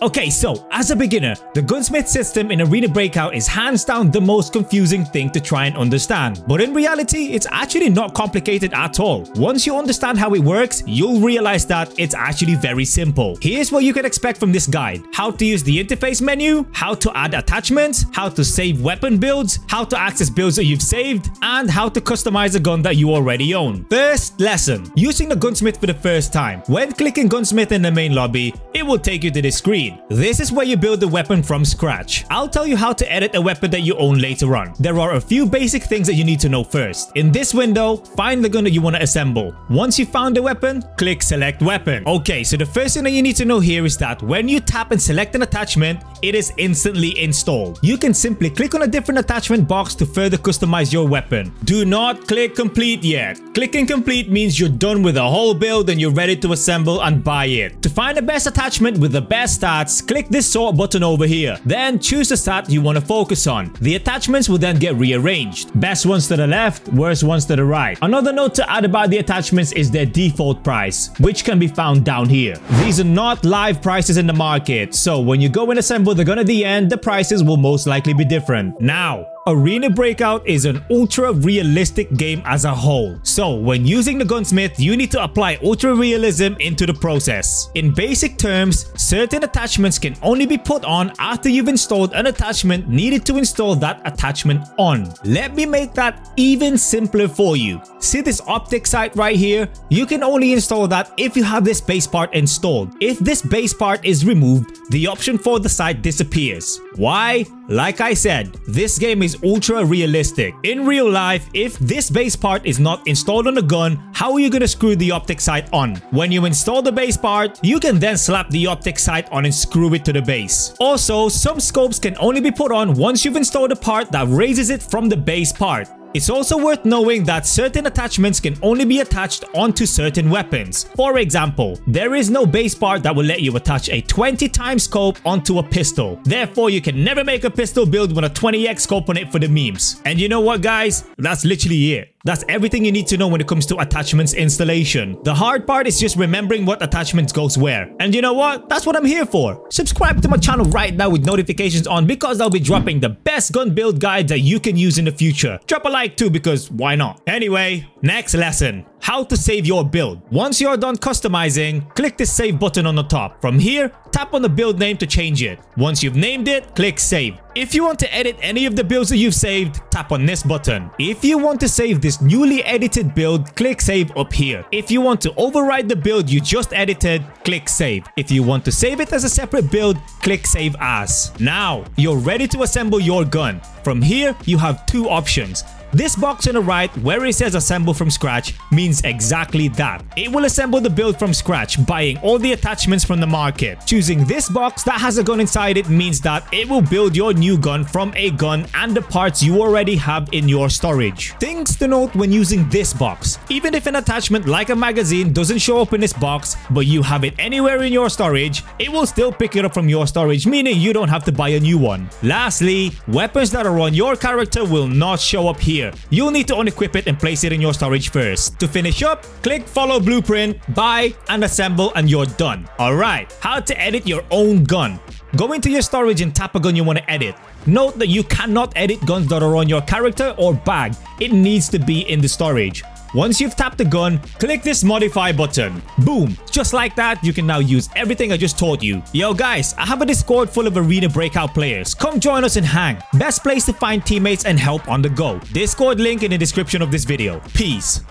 Okay, so as a beginner, the Gunsmith system in Arena Breakout is hands down the most confusing thing to try and understand. But in reality, it's actually not complicated at all. Once you understand how it works, you'll realize that it's actually very simple. Here's what you can expect from this guide: how to use the interface menu, how to add attachments, how to save weapon builds, how to access builds that you've saved, and how to customize a gun that you already own. First lesson: using the Gunsmith for the first time. When clicking Gunsmith in the main lobby, it will take you to this screen. This is where you build the weapon from scratch. I'll tell you how to edit a weapon that you own later on. There are a few basic things that you need to know first. In this window, find the gun that you want to assemble. Once you found the weapon, click select weapon. Okay, so the first thing that you need to know here is that when you tap and select an attachment, it is instantly installed. You can simply click on a different attachment box to further customize your weapon. Do not click complete yet. Clicking complete means you're done with the whole build and you're ready to assemble and buy it. To find the best attachment with the best stats, click this sort button over here. Then choose the stat you want to focus on. The attachments will then get rearranged. Best ones to the left, worst ones to the right. Another note to add about the attachments is their default price, which can be found down here. These are not live prices in the market, so when you go and assemble the gun at the end, the prices will most likely be different. Now, Arena Breakout is an ultra-realistic game as a whole. So when using the Gunsmith, you need to apply ultra-realism into the process. In basic terms, certain attachments can only be put on after you've installed an attachment needed to install that attachment on. Let me make that even simpler for you. See this optic sight right here? You can only install that if you have this base part installed. If this base part is removed, the option for the sight disappears. Why? Like I said, this game is ultra realistic. In real life, if this base part is not installed on the gun, how are you gonna screw the optic sight on? When you install the base part, you can then slap the optic sight on and screw it to the base. Also, some scopes can only be put on once you've installed a part that raises it from the base part. It's also worth knowing that certain attachments can only be attached onto certain weapons. For example, there is no base part that will let you attach a 20x scope onto a pistol. Therefore, you can never make a pistol build with a 20x scope on it for the memes. And you know what, guys? That's literally it. That's everything you need to know when it comes to attachments installation. The hard part is just remembering what attachments goes where. And you know what? That's what I'm here for. Subscribe to my channel right now with notifications on because I'll be dropping the best gun build guides that you can use in the future. Drop a like too because why not? Anyway, next lesson: how to save your build. Once you're done customizing, click the save button on the top. From here, tap on the build name to change it. Once you've named it, click save. If you want to edit any of the builds that you've saved, tap on this button. If you want to save this newly edited build, click save up here. If you want to override the build you just edited, click save. If you want to save it as a separate build, click save as. Now, you're ready to assemble your gun. From here, you have two options. This box on the right where it says assemble from scratch means exactly that. It will assemble the build from scratch, buying all the attachments from the market. Choosing this box that has a gun inside it means that it will build your new gun from a gun and the parts you already have in your storage. Things to note when using this box: even if an attachment like a magazine doesn't show up in this box, but you have it anywhere in your storage, it will still pick it up from your storage, meaning you don't have to buy a new one. Lastly, weapons that are on your character will not show up here. You'll need to unequip it and place it in your storage first. To finish up, click follow blueprint, buy, and assemble, and you're done. Alright, how to edit your own gun. Go into your storage and tap a gun you want to edit. Note that you cannot edit guns that are on your character or bag. It needs to be in the storage. Once you've tapped the gun, click this modify button. Boom! Just like that, you can now use everything I just taught you. Yo guys, I have a Discord full of Arena Breakout players. Come join us and hang. Best place to find teammates and help on the go. Discord link in the description of this video. Peace.